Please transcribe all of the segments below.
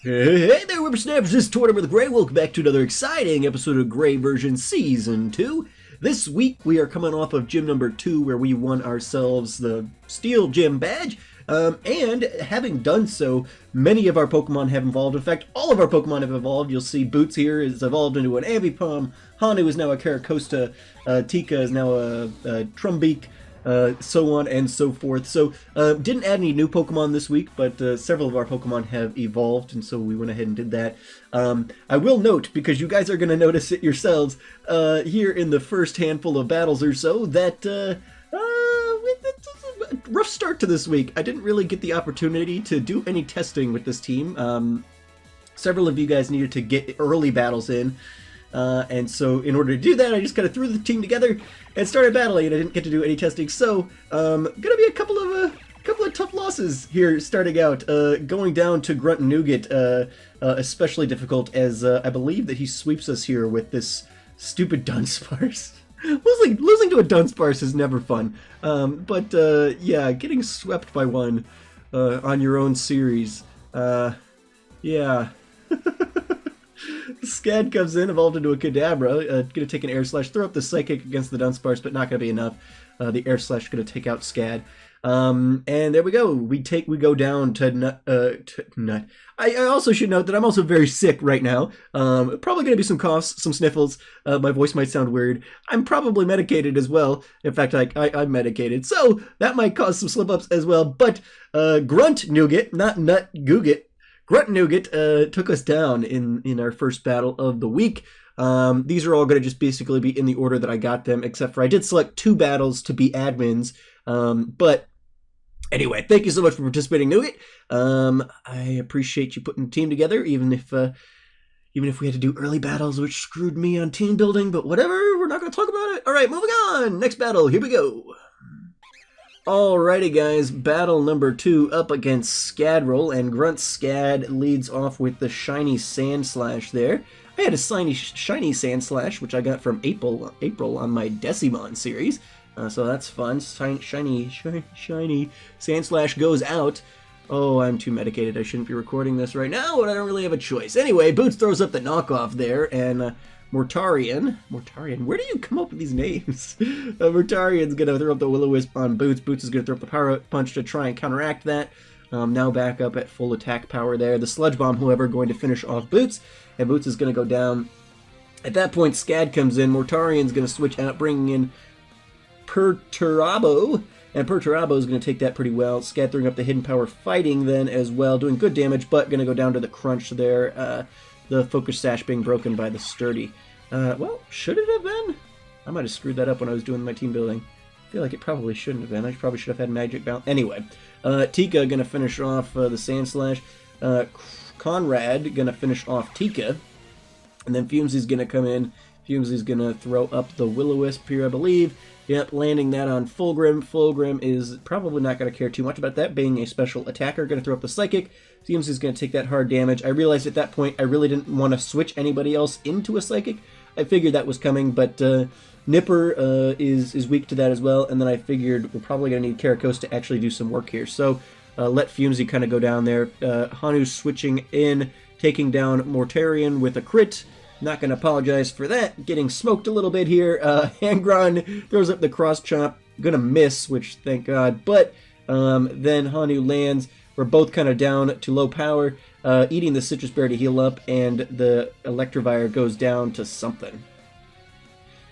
Hey there, whippersnappers, this is Tortimer the Grey. Welcome back to another exciting episode of Grey Version Season 2. This week, we are coming off of gym number 2, where we won ourselves the Steel Gym badge. And having done so, many of our Pokemon have evolved. In fact, all of our Pokemon have evolved. You'll see Boots here is evolved into an Ambipom, Hanu is now a Caracosta, Tika is now a Trumbeak, so on and so forth. So, didn't add any new Pokemon this week, but several of our Pokemon have evolved, and so we went ahead and did that. I will note, because you guys are going to notice it yourselves, here in the first handful of battles or so, that, rough start to this week. I didn't really get the opportunity to do any testing with this team. Several of you guys needed to get early battles in, and so in order to do that, I just kind of threw the team together and started battling, and I didn't get to do any testing. So, gonna be a couple of tough losses here starting out. Going down to Grunt and Nougat, especially difficult, as I believe that he sweeps us here with this stupid Dunsparce. Losing to a Dunsparce is never fun. But yeah, getting swept by one on your own series. Yeah. Scad comes in, evolved into a Kadabra, gonna take an Air Slash, throw up the Psychic against the Dunsparce, but not gonna be enough. The Air Slash gonna take out Scad. And there we go. We go down to Nut. I also should note that I'm also very sick right now. Probably gonna be some coughs, some sniffles. My voice might sound weird. I'm probably medicated as well. In fact, I'm medicated, so that might cause some slip-ups as well. But Grunt Nougat, not Nut Googat. Grunt Nougat took us down in our first battle of the week. These are all going to just basically be in the order that I got them, except for I did select 2 battles to be admins. But anyway, thank you so much for participating, Nougat. I appreciate you putting the team together, even if we had to do early battles, which screwed me on team building. But whatever, we're not going to talk about it. All right, moving on. Next battle. Here we go. Alrighty guys, battle number 2 up against Scadroll, and Grunt Scad leads off with the shiny Sandslash there. I had a shiny Sandslash, which I got from April on my Decimon series, so that's fun. Shiny Sandslash goes out. Oh, I'm too medicated, I shouldn't be recording this right now, but I don't really have a choice. Anyway, Boots throws up the knockoff there, and Mortarian, where do you come up with these names? Mortarian's gonna throw up the Will-O-Wisp on Boots. Boots is gonna throw up the Power Punch to try and counteract that. Now back up at full attack power there. The Sludge Bomb, however, going to finish off Boots, and Boots is gonna go down. At that point, Scad comes in. Mortarian's gonna switch out, bringing in Perturabo, and Perturabo is gonna take that pretty well. Scad throwing up the Hidden Power, fighting then as well, doing good damage, but gonna go down to the Crunch there. The Focus Sash being broken by the Sturdy. Well, should it have been? I might have screwed that up when I was doing my team building. I feel like it probably shouldn't have been. I probably should have had Magic Bounce. Anyway, Tika gonna finish off the Sandslash. Conrad gonna finish off Tika. And then Fumesy's gonna come in. Fumesy's gonna throw up the Will-O-Wisp here, I believe. Yep, landing that on Fulgrim. Fulgrim is probably not going to care too much about that, being a special attacker. Going to throw up the Psychic. Fumes is going to take that hard damage. I realized at that point I really didn't want to switch anybody else into a Psychic. I figured that was coming, but Nipper is weak to that as well, and then I figured we're probably going to need Caracosta to actually do some work here. So let Fumesy kind of go down there. Hanu's switching in, taking down Mortarian with a crit. Not going to apologize for that. Getting smoked a little bit here. Hangron throws up the Cross Chomp. Going to miss, which thank God. But then Hanu lands. We're both kind of down to low power. Eating the Citrus Berry to heal up. And the Electivire goes down to something.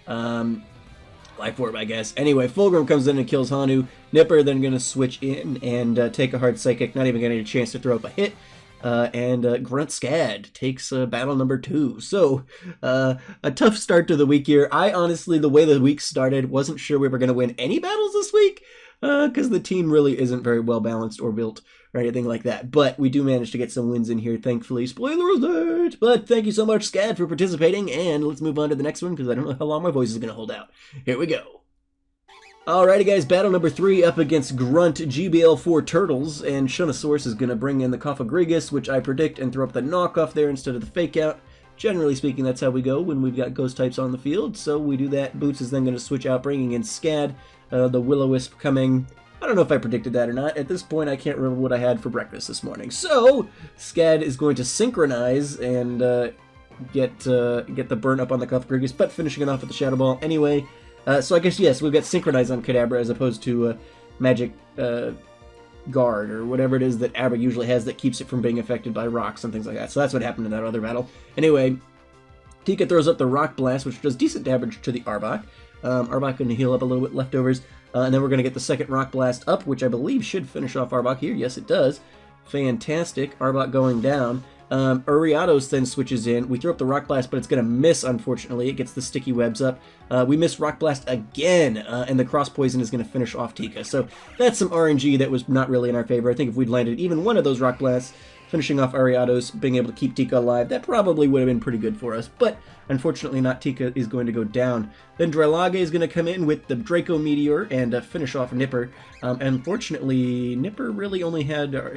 Life Orb, I guess. Anyway, Fulgrim comes in and kills Hanu. Nipper then going to switch in and take a hard Psychic. Not even getting a chance to throw up a hit. And Grunt Scad takes battle number 2. So, a tough start to the week here. I honestly, the way the week started, wasn't sure we were going to win any battles this week, because the team really isn't very well balanced or built or anything like that. But we do manage to get some wins in here, thankfully. Spoiler alert! But thank you so much, Scad, for participating, and let's move on to the next one, because I don't know how long my voice is going to hold out. Here we go. Alrighty guys, battle number 3 up against Grunt GBL4 Turtles, and Shunosaurus is going to bring in the Cophagrigus, which I predict, and throw up the knockoff there instead of the fake out. Generally speaking, that's how we go when we've got ghost types on the field, so we do that. Boots is then going to switch out, bringing in Scad, the Will-O-Wisp coming. I don't know if I predicted that or not. At this point, I can't remember what I had for breakfast this morning. So, Scad is going to synchronize and get the burn up on the Cuffgriggus, but finishing it off with the Shadow Ball anyway. So I guess, yes, we've got synchronize on Kadabra as opposed to Magic Guard, or whatever it is that Abra usually has that keeps it from being affected by rocks and things like that. So that's what happened in that other battle. Anyway, Tika throws up the Rock Blast, which does decent damage to the Arbok. Arbok going to heal up a little bit leftovers. And then we're going to get the second Rock Blast up, which I believe should finish off Arbok here. Yes, it does. Fantastic. Arbok going down. Ariados then switches in. We throw up the Rock Blast, but it's going to miss, unfortunately. It gets the sticky webs up. We miss Rock Blast again, and the Cross Poison is going to finish off Tika. So that's some RNG that was not really in our favor. I think if we'd landed even one of those Rock Blasts, finishing off Ariados, being able to keep Tika alive, that probably would have been pretty good for us. But unfortunately not. Tika is going to go down. Then Drelage is going to come in with the Draco Meteor and finish off Nipper. Unfortunately, Nipper really only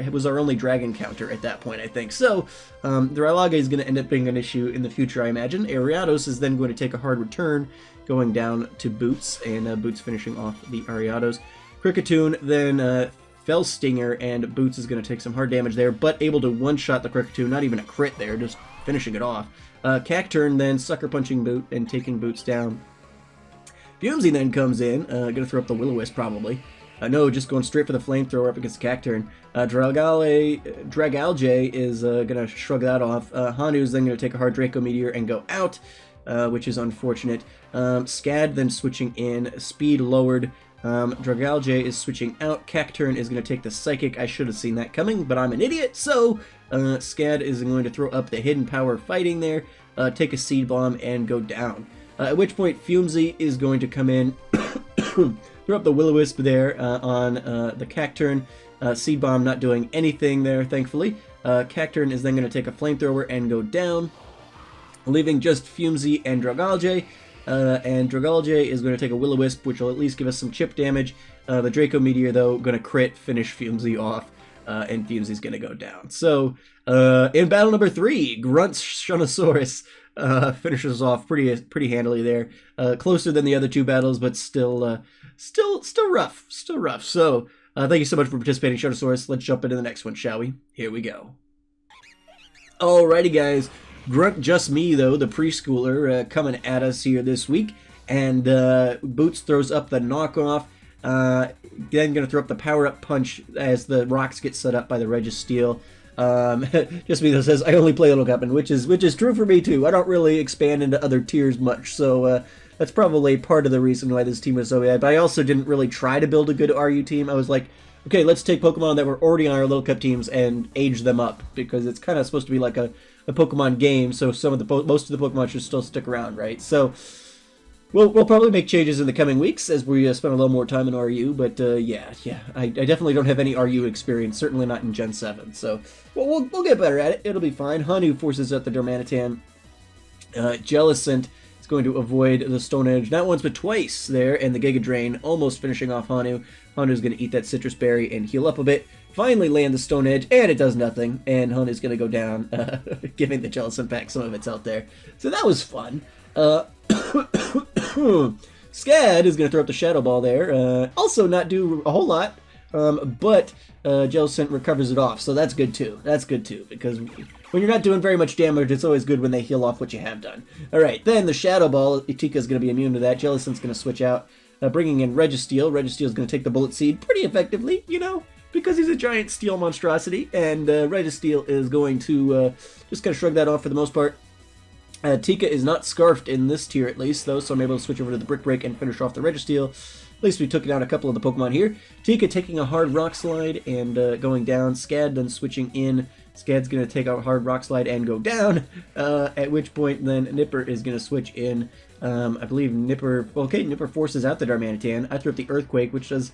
was our only dragon counter at that point, I think. So Drelage is going to end up being an issue in the future, I imagine. Ariados is then going to take a hard return, going down to Boots, and Boots finishing off the Ariados. Kricketune then Fellstinger, and Boots is going to take some hard damage there, but able to one-shot the Kricketune, not even a crit there, just finishing it off. Cacturn then Sucker Punching Boot and taking Boots down. Fumesy then comes in, going to throw up the Will-O-Wisp probably. No, just going straight for the Flamethrower up against Cacturn. Dragalge is going to shrug that off. Hanu is then going to take a hard Draco Meteor and go out, which is unfortunate. Scad then switching in, speed lowered. Dragalge is switching out. Cacturn is going to take the Psychic. I should have seen that coming, but I'm an idiot, so Scad is going to throw up the Hidden Power Fighting there, take a Seed Bomb, and go down. At which point, Fumesy is going to come in, throw up the Will-O-Wisp there on the Cacturn. Seed Bomb not doing anything there, thankfully. Cacturn is then going to take a Flamethrower and go down, leaving just Fumesy and Dragalge. And Dragalge is going to take a Will-O-Wisp, which will at least give us some chip damage. The Draco Meteor, though, going to crit, finish Fumesy off, and Fumesy's going to go down. So, in battle number 3, Grunt's Shunosaurus finishes off pretty handily there. Closer than the other two battles, but still rough. Still rough. So, thank you so much for participating, Shunosaurus. Let's jump into the next one, shall we? Here we go. Alrighty, guys. Grunt Just Me, though, the preschooler, coming at us here this week. And Boots throws up the knockoff. Then going to throw up the power-up punch as the rocks get set up by the Registeel. Just Me, though, says, I only play Little Captain, which is true for me, too. I don't really expand into other tiers much, so that's probably part of the reason why this team is so bad. But I also didn't really try to build a good RU team. I was like, okay, let's take Pokemon that were already on our Little Cup teams and age them up, because it's kind of supposed to be like a Pokemon game, so most of the Pokemon should still stick around, right? So we'll probably make changes in the coming weeks as we spend a little more time in RU, but yeah, I definitely don't have any RU experience, certainly not in Gen 7, so we'll get better at it. It'll be fine. Hanu forces out the Darmanitan. Jellicent is going to avoid the Stone Edge not once but twice there, and the Giga Drain almost finishing off Hanu. Hanu's going to eat that Citrus Berry and heal up a bit. Finally land the Stone Edge, and it does nothing, and Hanu's going to go down, giving the Jellicent back some of its health there. So that was fun. Scad is going to throw up the Shadow Ball there. Also not do a whole lot, but Jellicent recovers it off, so that's good too. That's good too, because when you're not doing very much damage, it's always good when they heal off what you have done. Alright, then the Shadow Ball, Itika's going to be immune to that. Jellicent's going to switch out, bringing in Registeel. Registeel's going to take the Bullet Seed pretty effectively, you know, because he's a giant steel monstrosity, and Registeel is going to just kind of shrug that off for the most part. Tika is not scarfed in this tier at least, though, so I'm able to switch over to the Brick Break and finish off the Registeel. At least we took down a couple of the Pokemon here. Tika taking a hard Rock Slide and going down. Scad then switching in. Scad's going to take a hard Rock Slide and go down, at which point then Nipper is going to switch in. I believe Nipper forces out the Darmanitan. I threw up the Earthquake, which does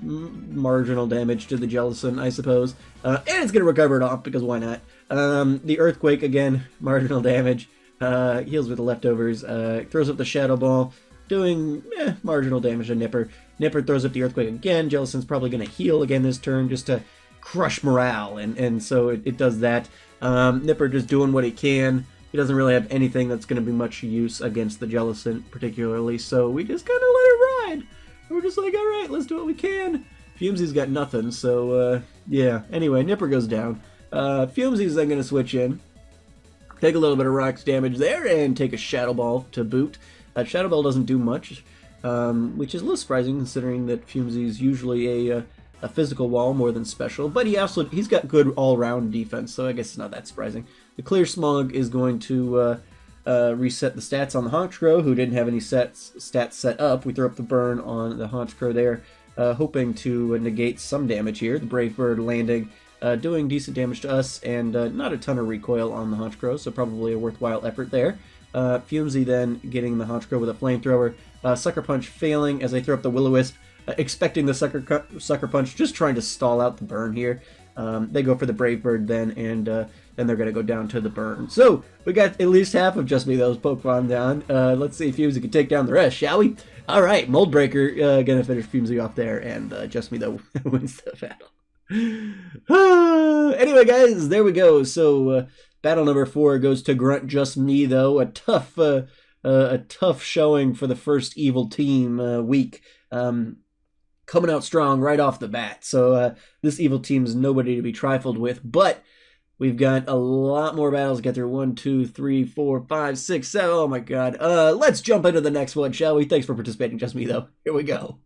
marginal damage to the Jellicent, I suppose. And it's going to recover it off, because why not? The Earthquake, again, marginal damage. Heals with the leftovers. Throws up the Shadow Ball, doing marginal damage to Nipper. Nipper throws up the Earthquake again. Jellicent's probably going to heal again this turn just to crush morale, and so it does that. Nipper just doing what he can. He doesn't really have anything that's going to be much use against the Jellicent particularly, so we just kind of let it ride. We're just like, alright, let's do what we can. Fumesy's got nothing, so yeah. Anyway, Nipper goes down. Fumesy's then going to switch in. Take a little bit of rocks damage there, and take a Shadow Ball to boot. Shadow Ball doesn't do much, which is a little surprising considering that Fumesy's usually a physical wall more than special, but he's got good all-round defense, so I guess it's not that surprising. The Clear Smog is going to reset the stats on the Honchkrow, who didn't have any stats set up. We throw up the burn on the Honchkrow there, hoping to negate some damage here. The Brave Bird landing, doing decent damage to us, and not a ton of recoil on the Honchkrow, so probably a worthwhile effort there. Fumesy then getting the Honchkrow with a Flamethrower. Sucker Punch failing as I throw up the Will-O-Wisp, expecting the Sucker Punch, just trying to stall out the burn here. They go for the Brave Bird then, and then they're going to go down to the burn. So, we got at least half of Just Me Though's Pokemon down. Let's see if Fumesy can take down the rest, shall we? Alright, Mold Breaker going to finish Fumesy off there, and Just Me Though wins the battle. Anyway, guys, there we go. So, battle number 4 goes to Grunt Just Me Though. A tough showing for the first evil team week. Coming out strong right off the bat. So this evil team's nobody to be trifled with, but we've got a lot more battles to get through. 1, 2, 3, 4, 5, 6, 7. Oh my god. Let's jump into the next one, shall we? Thanks for participating, Just Me Though. Here we go.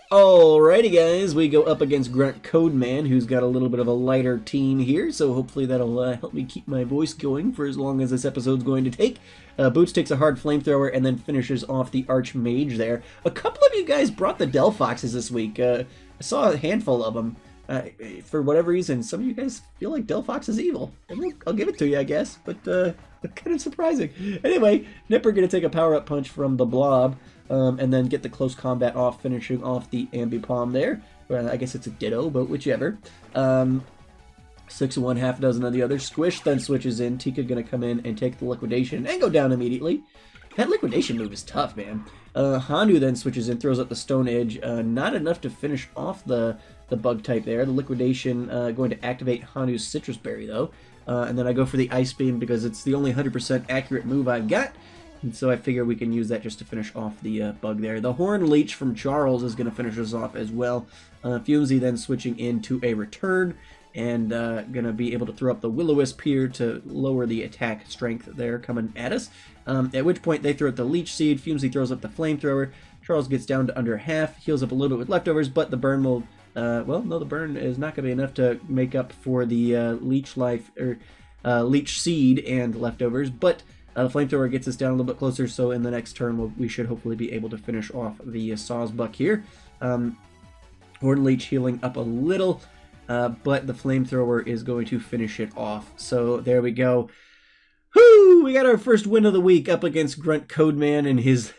Alrighty, guys, we go up against Grunt Codeman, who's got a little bit of a lighter team here, so hopefully that'll help me keep my voice going for as long as this episode's going to take. Boots takes a hard Flamethrower and then finishes off the Archmage there. A couple of you guys brought the Delphoxes this week. I saw a handful of them. For whatever reason, some of you guys feel like Delphox is evil. I'll give it to you, I guess, but kind of surprising. Anyway, Nipper going to take a Power-Up Punch from the Blob. And then get the close combat off, finishing off the Ambipom there. Well, I guess it's a Ditto, but whichever. 6 of one, half a dozen of the other. Squish then switches in. Tika gonna come in and take the Liquidation and go down immediately. That Liquidation move is tough, man. Hanu then switches in, throws up the Stone Edge. Not enough to finish off the Bug type there. The Liquidation going to activate Hanu's Citrus Berry, though. And then I go for the Ice Beam because it's the only 100% accurate move I've got. And so I figure we can use that just to finish off the bug there. The Horn Leech from Charles is going to finish us off as well. Fumesy then switching into a Return and going to be able to throw up the Will-O-Wisp here to lower the attack strength there coming at us. At which point they throw up the Leech Seed. Fumesy throws up the Flamethrower. Charles gets down to under half, heals up a little bit with leftovers, but the burn will... well, no, the burn is not going to be enough to make up for the Leech Life or Leech Seed and leftovers, but... the Flamethrower gets us down a little bit closer, so in the next turn we should hopefully be able to finish off the Sawsbuck here. Horn Leech healing up a little, but the Flamethrower is going to finish it off. So there we go. Whoo! We got our first win of the week up against Grunt Codeman and his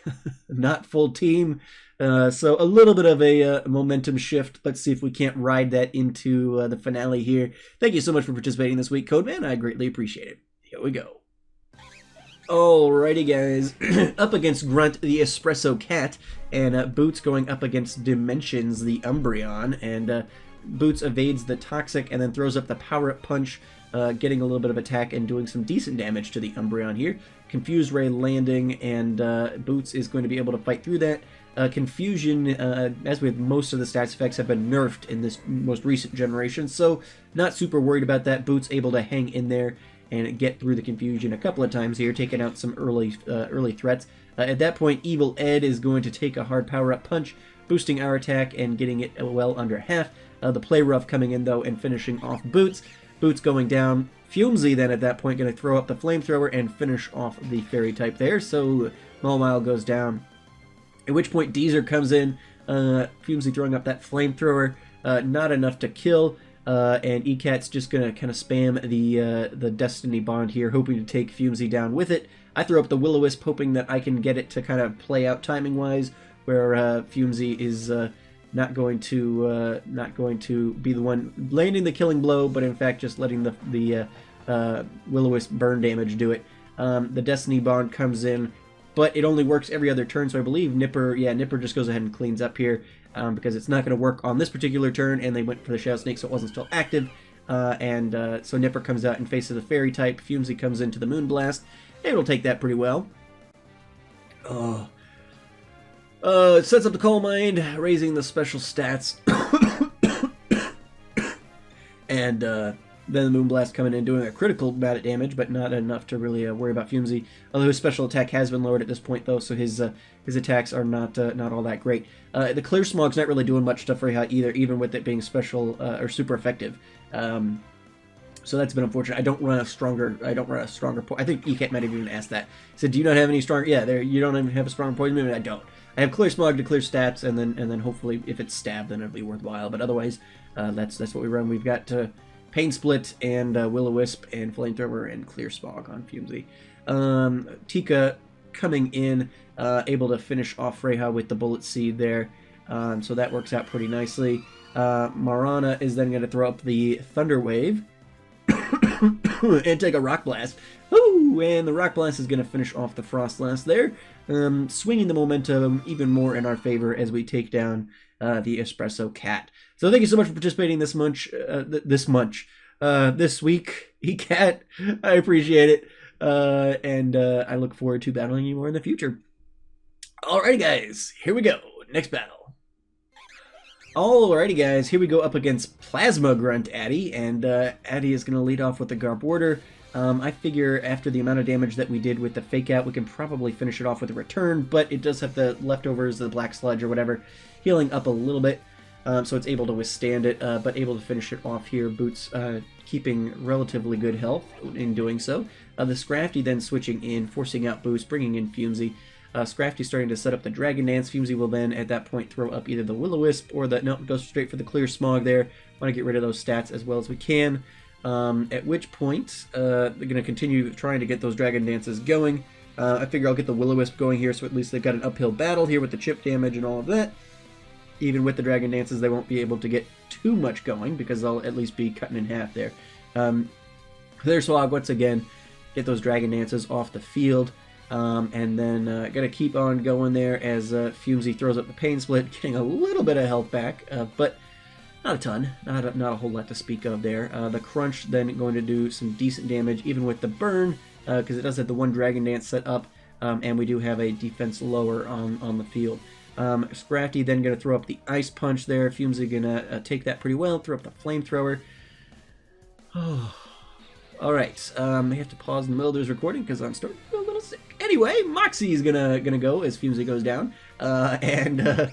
not full team. So a little bit of a momentum shift. Let's see if we can't ride that into the finale here. Thank you so much for participating this week, Codeman. I greatly appreciate it. Here we go. Alrighty, guys. Up against Grunt, the Espresso Cat, and Boots going up against Dimensions, the Umbreon, and Boots evades the Toxic and then throws up the Power-Up Punch, getting a little bit of attack and doing some decent damage to the Umbreon here. Confuse Ray landing, and Boots is going to be able to fight through that. Confusion, as with most of the stats effects, have been nerfed in this most recent generation, so not super worried about that. Boots able to hang in there and get through the confusion a couple of times here, taking out some early threats. At that point, Evil Ed is going to take a hard Power-Up Punch, boosting our attack and getting it well under half. The Play Rough coming in, though, and finishing off Boots. Boots going down. Fumesy then, at that point, going to throw up the Flamethrower and finish off the Fairy type there, so Mulmile goes down. At which point, Deezer comes in, Fumesy throwing up that Flamethrower, not enough to kill. And ECAT's just going to kind of spam the Destiny Bond here, hoping to take Fumesy down with it. I throw up the Will-O-Wisp, hoping that I can get it to kind of play out timing-wise, where Fumesy is not going to be the one landing the killing blow, but in fact just letting the Will-O-Wisp burn damage do it. The Destiny Bond comes in, but it only works every other turn, so I believe Nipper just goes ahead and cleans up here. Because it's not going to work on this particular turn, and they went for the Shadow Snake, so it wasn't still active. So Nipper comes out in face of the Fairy type. Fumesy comes into the Moonblast. It'll take that pretty well. It sets up the Coal Mine, raising the special stats. And then the Moonblast coming in doing a critical amount of damage, but not enough to really worry about Fumsy. Although his special attack has been lowered at this point, though, so his attacks are not all that great. The Clear Smog's not really doing much stuff for Reha either, even with it being special or super effective. So that's been unfortunate. I don't run a stronger. I think ECAT might have even asked that. He said, "Do you not have any stronger?" Yeah, you don't even have a stronger poison movement. I don't. I have Clear Smog to clear stats, and then hopefully if it's stabbed, then it'll be worthwhile. But otherwise, that's what we run. We've got Pain Split and Will-O-Wisp and Flamethrower and Clear Smog on Fumsy. Tika coming in, able to finish off Reha with the Bullet Seed there, so that works out pretty nicely. Marana is then going to throw up the Thunder Wave and take a Rock Blast. Woo! And the Rock Blast is going to finish off the Frost Blast there, swinging the momentum even more in our favor as we take down the Espresso Cat. So thank you so much for participating this week, ECAT. I appreciate it, and I look forward to battling you more in the future. Alrighty, guys, here we go. Next battle. Alrighty, guys, here we go up against Plasma Grunt Addy, and Addy is going to lead off with the Garb Order. I figure after the amount of damage that we did with the Fake Out, we can probably finish it off with a Return, but it does have the leftovers, the Black Sludge or whatever, healing up a little bit, so it's able to withstand it, but able to finish it off here. Boots keeping relatively good health in doing so. The Scrafty then switching in, forcing out Boost, bringing in Fumsy. Scrafty starting to set up the Dragon Dance. Fumsy will then, at that point, throw up either the Will-O-Wisp or the... No, goes straight for the Clear Smog there. Want to get rid of those stats as well as we can. At which point, they're going to continue trying to get those Dragon Dances going. I figure I'll get the Will-O-Wisp going here, so at least they've got an uphill battle here with the chip damage and all of that. Even with the Dragon Dances, they won't be able to get too much going, because they'll at least be cutting in half there. Clear Smog, once again, get those Dragon Dances off the field. And then gonna keep on going there as Fumsy throws up the Pain Split, getting a little bit of health back, but not a ton, not a whole lot to speak of there. The Crunch then going to do some decent damage, even with the Burn, because it does have the one Dragon Dance set up, and we do have a defense lower on the field. Scrafty then going to throw up the Ice Punch there. Fumsy gonna take that pretty well, throw up the Flamethrower. Oh. Alright, I have to pause in the middle of this recording because I'm starting to feel a little sick. Anyway, Moxie is gonna go as Fumsy goes down, and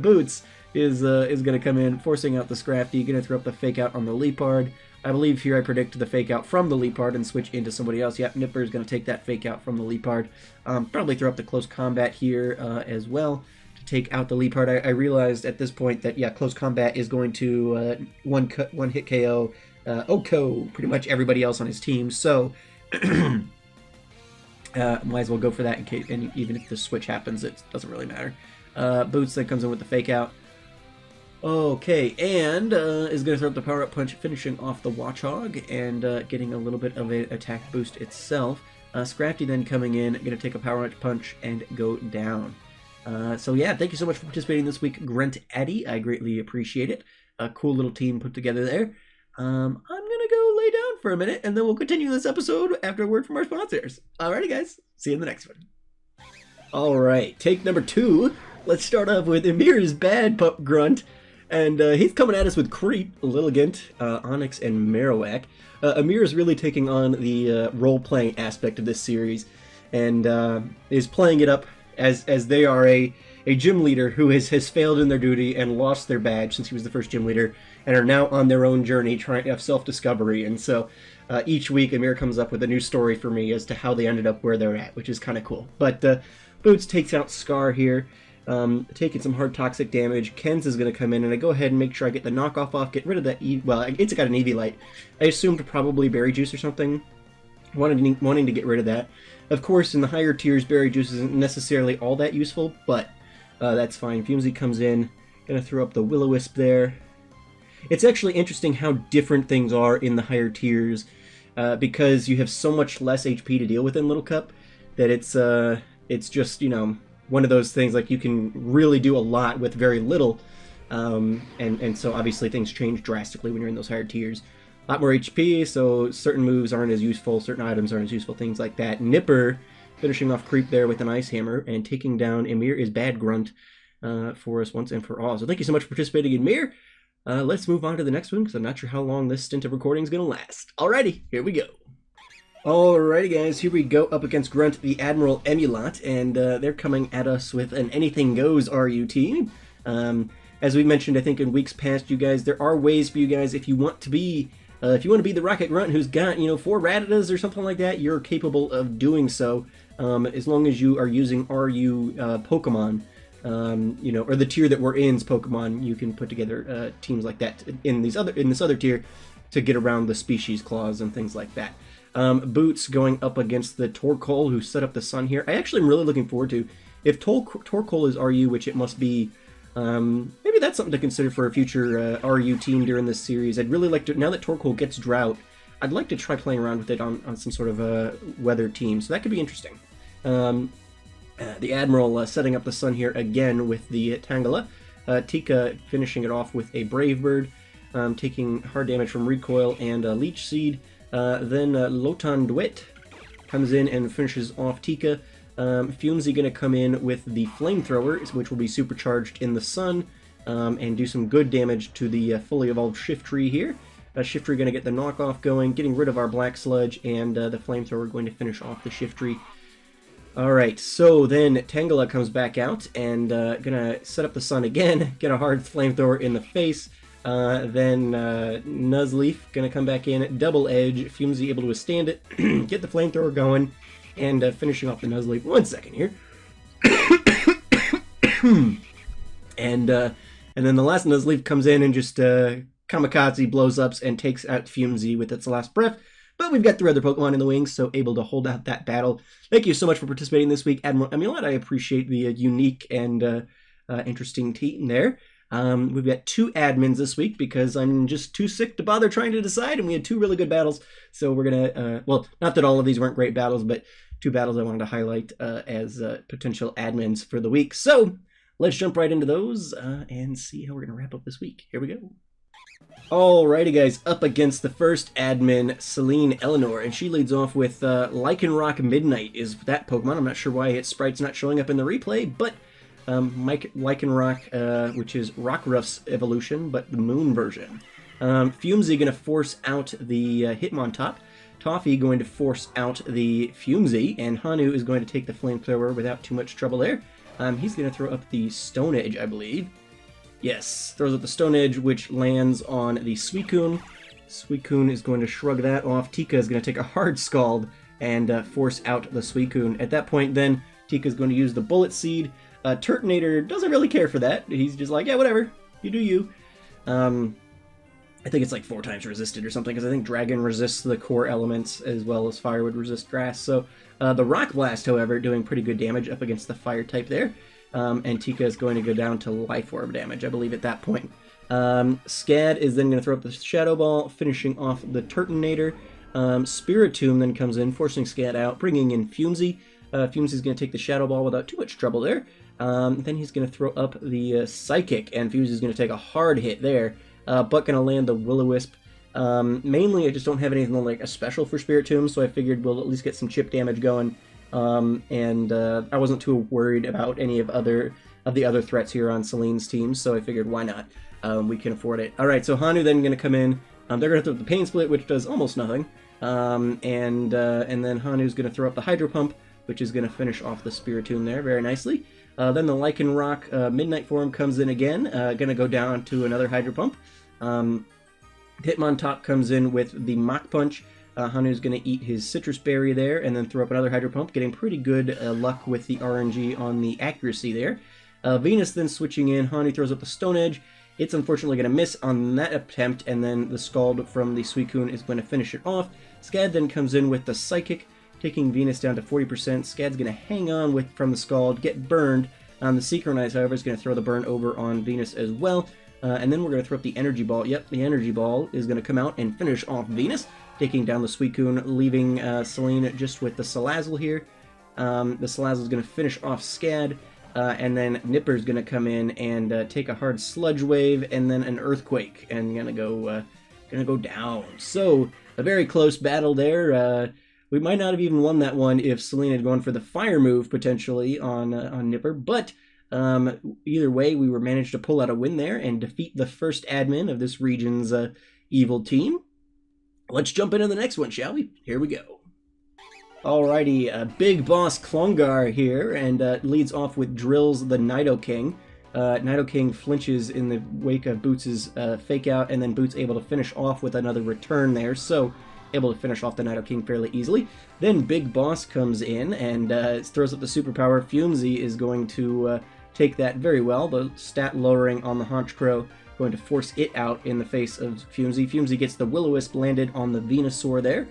Boots is gonna come in, forcing out the Scrafty, gonna throw up the Fake Out on the Leopard. I believe here I predict the Fake Out from the Leopard and switch into somebody else. Yep, Nipper is gonna take that Fake Out from the Leopard. Probably throw up the Close Combat here as well to take out the Leopard. I realized at this point that, yeah, Close Combat is going to one hit KO Oko pretty much everybody else on his team, so might as well go for that in case, and even if the switch happens, it doesn't really matter. Boots then comes in with the Fake Out. Okay, and is going to throw up the Power Up Punch, finishing off the Watchhog and getting a little bit of an attack boost itself. Scrafty then coming in, going to take a Power Up Punch and go down. So yeah, thank you so much for participating this week, Grunt Addy. I greatly appreciate it. A cool little team put together there. I'm gonna go lay down for a minute, and then we'll continue this episode after a word from our sponsors. Alrighty, guys. See you in the next one. Alright, take number 2. Let's start off with Emir's Bad Pup Grunt. And he's coming at us with Creep, Lilligant, Onyx, and Marowak. Emir is really taking on the role-playing aspect of this series, and is playing it up as they are a gym leader who has failed in their duty and lost their badge since he was the first gym leader, and are now on their own journey trying to have self-discovery. And so each week Emir comes up with a new story for me as to how they ended up where they're at, which is kind of cool. But Boots takes out Scar here, taking some hard toxic damage. Ken's is going to come in, and I go ahead and make sure I get the knockoff off, get rid of that well, it's got an EV light. I assumed probably Berry Juice or something, wanting to get rid of that. Of course, in the higher tiers, Berry Juice isn't necessarily all that useful, but that's fine. Fumsy comes in, going to throw up the Will-O-Wisp there. It's actually interesting how different things are in the higher tiers, because you have so much less HP to deal with in Little Cup that it's just, you know, one of those things, like, you can really do a lot with very little, and so obviously things change drastically when you're in those higher tiers. A lot more HP, so certain moves aren't as useful, certain items aren't as useful, things like that. Nipper finishing off Creep there with an Ice Hammer and taking down Emir is Bad Grunt for us once and for all. So thank you so much for participating, Emir. Let's move on to the next one, because I'm not sure how long this stint of recording is going to last. Alrighty, here we go. Alrighty guys, here we go up against Grunt, the Admiral Emulat, and they're coming at us with an Anything Goes RU team. As we mentioned, I think in weeks past, you guys, there are ways for you guys if you want to be the Rocket Grunt who's got 4 Rattatas or something like that, you're capable of doing so, as long as you are using RU Pokemon. Or the tier that we're in's Pokemon, you can put together teams like that in this other tier to get around the species clause and things like that. Boots going up against the Torkoal, who set up the sun here. I actually am really looking forward to, if Torkoal is RU, which it must be, maybe that's something to consider for a future RU team during this series. I'd really like to, now that Torkoal gets Drought, I'd like to try playing around with it on some sort of weather team, so that could be interesting. The Admiral setting up the sun here again with the Tangela. Tika finishing it off with a Brave Bird, taking hard damage from Recoil and Leech Seed. Then Lotan Duet comes in and finishes off Tika. Fumesy going to come in with the Flamethrower, which will be supercharged in the sun, and do some good damage to the fully evolved Shiftry here. Shiftry going to get the knockoff going, getting rid of our Black Sludge, and the Flamethrower going to finish off the Shiftry. Alright, so then Tangela comes back out and gonna set up the sun again, get a hard Flamethrower in the face. Then Nuzleaf gonna come back in, double edge, Fumesy able to withstand it, get the Flamethrower going, and finishing off the Nuzleaf. 1 second here. and then the last Nuzleaf comes in and just kamikaze blows up and takes out Fumesy with its last breath. But we've got 3 other Pokemon in the wings, so able to hold out that battle. Thank you so much for participating this week, Admiral Emulat. I appreciate the unique and interesting team there. We've got 2 admins this week because I'm just too sick to bother trying to decide, and we had 2 really good battles. So we're going to, well, not that all of these weren't great battles, but 2 battles I wanted to highlight as potential admins for the week. So let's jump right into those and see how we're going to wrap up this week. Here we go. Alrighty guys, up against the first admin, Celine Eleanor, and she leads off with Lycanroc Midnight is that Pokemon. I'm not sure why its sprite's not showing up in the replay, but Lycanroc, which is Rockruff's evolution, but the Moon version. Fumesy going to force out the Hitmontop, Toffee going to force out the Fumesy, and Hanu is going to take the Flamethrower without too much trouble there. He's going to throw up the Stone Edge, I believe. Yes, throws up the Stone Edge, which lands on the Suicune. Suicune is going to shrug that off. Tika is going to take a hard Scald and force out the Suicune. At that point, then, Tika is going to use the Bullet Seed. Turtonator doesn't really care for that. He's just like, yeah, whatever. You do you. I think it's like 4 times resisted or something, because I think Dragon resists the core elements as well as Fire would resist Grass. So the Rock Blast, however, doing pretty good damage up against the Fire type there. And Tika is going to go down to Life Orb damage, I believe, at that point. Scad is then going to throw up the Shadow Ball, finishing off the Turtonator. Spiritomb then comes in, forcing Scad out, bringing in Fumesy. Fumesy is going to take the Shadow Ball without too much trouble there. Then he's going to throw up the Psychic, and Fumesy is going to take a hard hit there, but going to land the Will-O-Wisp. Mainly, I just don't have anything like a special for Spiritomb, so I figured we'll at least get some chip damage going. I wasn't too worried about any of the other threats here on Celine's team, so I figured why not? We can afford it. Alright, so Hanu then going to come in. They're going to throw up the Pain Split, which does almost nothing. And then Hanu's going to throw up the Hydro Pump, which is going to finish off the Spiritomb there very nicely. Then the Lycanroc Midnight form comes in again, going to go down to another Hydro Pump. Hitmontop comes in with the Mach Punch. Hanu's going to eat his Citrus Berry there and then throw up another Hydro Pump, getting pretty good luck with the RNG on the accuracy there. Venus then switching in. Hanu throws up the Stone Edge. It's unfortunately going to miss on that attempt, and then the Scald from the Suicune is going to finish it off. Scad then comes in with the Psychic, taking Venus down to 40%. Scad's going to hang on from the Scald, get burned. The Synchronize, however, is going to throw the burn over on Venus as well. And then we're going to throw up the Energy Ball. Yep, the Energy Ball is going to come out and finish off Venus, taking down the Suicune, leaving Celine just with the Salazzle here. The Salazzle is going to finish off Scad, and then Nipper's going to come in and take a hard Sludge Wave, and then an Earthquake, and gonna go down. So a very close battle there. We might not have even won that one if Celine had gone for the Fire move potentially on Nipper, but Either way, we were managed to pull out a win there and defeat the first admin of this region's evil team. Let's jump into the next one, shall we? Here we go. Alrighty, Big Boss Klungar here, and leads off with drills the Nido King. Nido King flinches in the wake of Boots' fake out, and then Boots able to finish off with another return there, so able to finish off the Nido King fairly easily. Then Big Boss comes in and throws up the superpower. Fumesy is going to take that very well. The stat lowering on the Haunch Crow going to force it out in the face of Fumesy. Fumesy gets the Will-O-Wisp landed on the Venusaur there.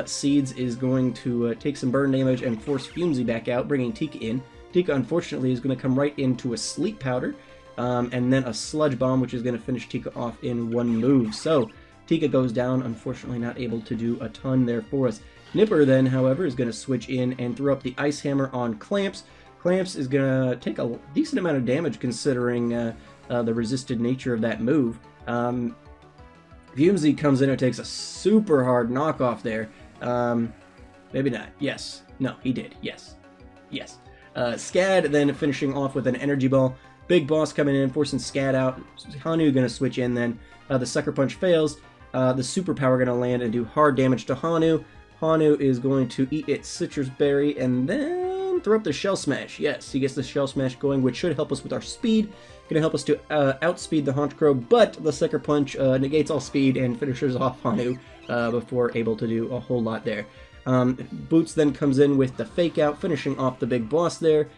Seeds is going to take some burn damage and force Fumesy back out, bringing Tika in. Tika, unfortunately, is going to come right into a Sleep Powder, and then a Sludge Bomb, which is going to finish Tika off in one move. So, Tika goes down, unfortunately not able to do a ton there for us. Nipper then, however, is going to switch in and throw up the Ice Hammer on Clamps. Clamps is going to take a decent amount of damage considering the resisted nature of that move. Fumesy comes in and takes a super hard knockoff there. Maybe not. Yes. No, he did. Yes. Yes. Scad then finishing off with an Energy Ball. Big Boss coming in, forcing Scad out. Hanu going to switch in then. The Sucker Punch fails. The Superpower going to land and do hard damage to Hanu. Hanu is going to eat its Citrus Berry and then throw up the Shell Smash. Yes, he gets the Shell Smash going, which should help us with our speed. Going to help us to outspeed the Haunch Crow, but the Sucker Punch negates all speed and finishes off Hanu before able to do a whole lot there. Boots then comes in with the Fake Out, finishing off the Big Boss there.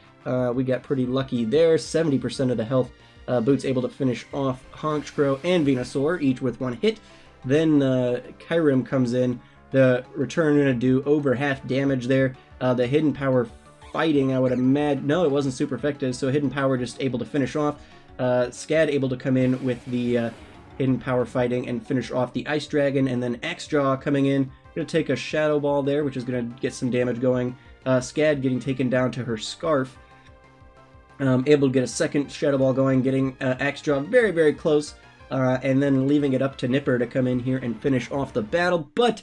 We got pretty lucky there. 70% of the health. Boots able to finish off Haunch Crow and Venusaur, each with one hit. Then Kyurem comes in. The return going to do over half damage there. The Hidden Power fighting, I would imagine. No, it wasn't super effective, so Hidden Power just able to finish off. Scad able to come in with the Hidden Power fighting and finish off the Ice Dragon, and then Axejaw coming in. Going to take a Shadow Ball there, which is going to get some damage going. Scad getting taken down to her Scarf. Able to get a second Shadow Ball going, getting Axejaw very, very close, and then leaving it up to Nipper to come in here and finish off the battle. But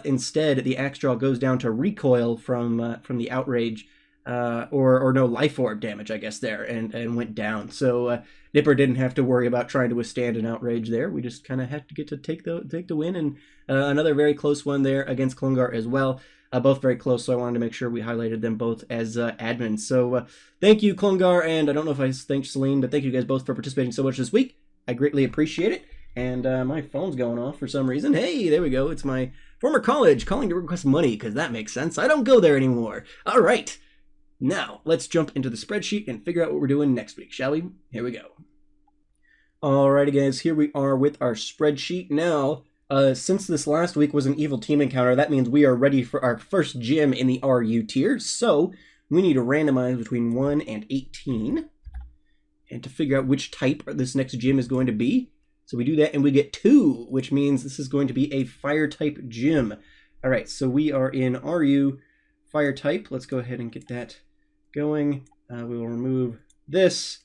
instead, the Axejaw goes down to recoil from the Outrage, or no, Life Orb damage, I guess, there, and went down. So Nipper didn't have to worry about trying to withstand an Outrage there. We just kind of had to get to take the win, and another very close one there against Klungar as well. Both very close, so I wanted to make sure we highlighted them both as admins. So thank you, Klungar, and I don't know if I thanked Celine, but thank you guys both for participating so much this week. I greatly appreciate it. And my phone's going off for some reason. Hey, there we go. It's my former college calling to request money, because that makes sense. I don't go there anymore. All right. Now, let's jump into the spreadsheet and figure out what we're doing next week, shall we? Here we go. Alrighty, guys. Here we are with our spreadsheet. Now, since this last week was an evil team encounter, that means we are ready for our first gym in the RU tier. So, we need to randomize between 1 and 18. And to figure out which type this next gym is going to be. So we do that and we get 2, which means this is going to be a fire type gym. All right, so we are in RU fire type. Let's go ahead and get that going. We will remove this.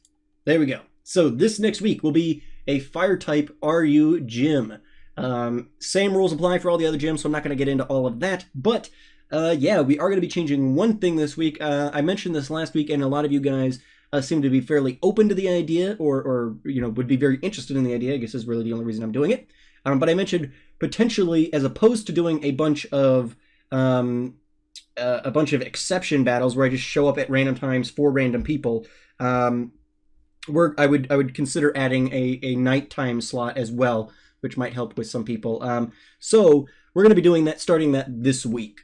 There we go. So this next week will be a fire type RU gym. Same rules apply for all the other gyms, so I'm not going to get into all of that. But yeah, we are going to be changing one thing this week. I mentioned this last week, and a lot of you guys seem to be fairly open to the idea, or you know, would be very interested in the idea. I guess is really the only reason I'm doing it. But I mentioned potentially, as opposed to doing a bunch of exception battles where I just show up at random times for random people, I would consider adding a nighttime slot as well, which might help with some people. So we're going to be doing that, starting that this week.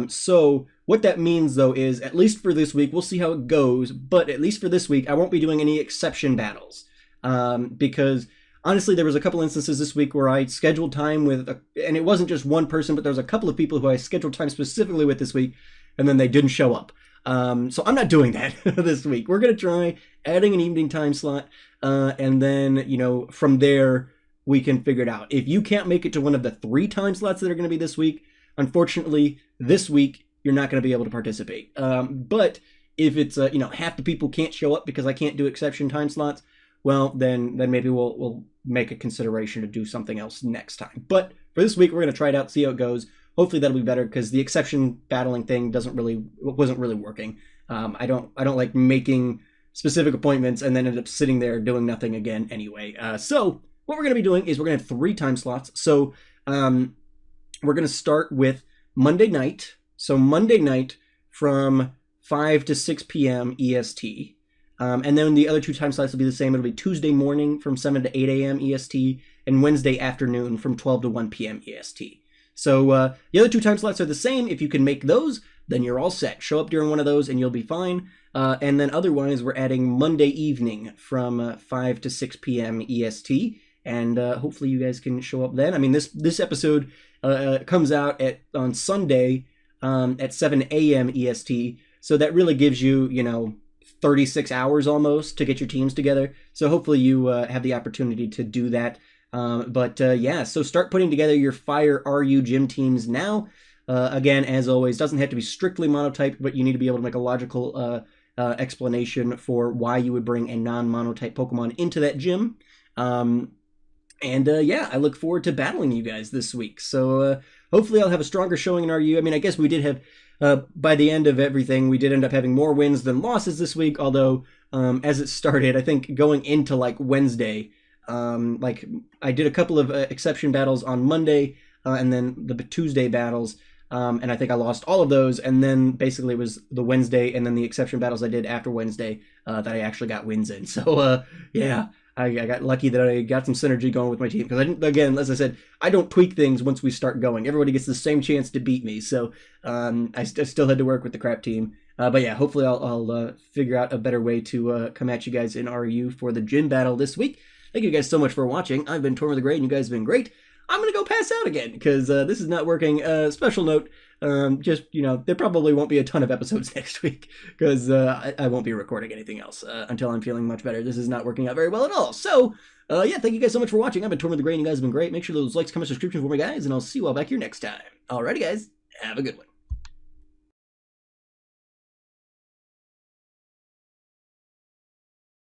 So what that means, though, is at least for this week, we'll see how it goes, but at least for this week, I won't be doing any exception battles. Because honestly, there was a couple instances this week where I scheduled time with, and it wasn't just one person, but there was a couple of people who I scheduled time specifically with this week, and then they didn't show up. So I'm not doing that this week. We're going to try adding an evening time slot, and then, you know, from there, we can figure it out. If you can't make it to one of the 3 time slots that are going to be this week, unfortunately, this week, you're not going to be able to participate. But if it's, you know, half the people can't show up because I can't do exception time slots, well, then maybe we'll make a consideration to do something else next time. But for this week, we're going to try it out, see how it goes. Hopefully that'll be better, because the exception battling thing wasn't really working. I don't like making specific appointments and then ended up sitting there doing nothing again anyway. So what we're going to be doing is we're going to have 3 time slots. So we're going to start with Monday night. So Monday night from 5 to 6 p.m. EST. And then the other 2 time slots will be the same. It'll be Tuesday morning from 7 to 8 a.m. EST and Wednesday afternoon from 12 to 1 p.m. EST. So the other 2 time slots are the same. If you can make those, then you're all set. Show up during one of those and you'll be fine. And then otherwise, we're adding Monday evening from 5 to 6 p.m. EST. And hopefully you guys can show up then. I mean, this episode comes out on Sunday at 7 a.m. EST. So that really gives you, 36 hours almost to get your teams together. So hopefully you have the opportunity to do that. Yeah, so start putting together your Fire RU gym teams now. Again, as always, doesn't have to be strictly monotype, but you need to be able to make a logical explanation for why you would bring a non-monotype Pokemon into that gym. Yeah, I look forward to battling you guys this week. So hopefully I'll have a stronger showing in RU. I mean, I guess we did have, by the end of everything, we did end up having more wins than losses this week. Although, as it started, I think going into Wednesday, I did a couple of exception battles on Monday and then the Tuesday battles. And I think I lost all of those. And then basically it was the Wednesday and then the exception battles I did after Wednesday that I actually got wins in. So, yeah. I got lucky that I got some synergy going with my team because again, as I said, I don't tweak things once we start going. Everybody gets the same chance to beat me, so I still had to work with the crap team. But yeah, hopefully I'll figure out a better way to come at you guys in RU for the gym battle this week. Thank you guys so much for watching. I've been TortimerTheGreyYT, and you guys have been great. I'm gonna go pass out again because this is not working. Special note. There probably won't be a ton of episodes next week because I won't be recording anything else until I'm feeling much better. This is not working out very well at all. So, yeah, thank you guys so much for watching. I've been TortimerTheGreyYT, and you guys have been great. Make sure those likes, comments, subscriptions for me, guys, and I'll see you all back here next time. Alrighty, guys, have a good one.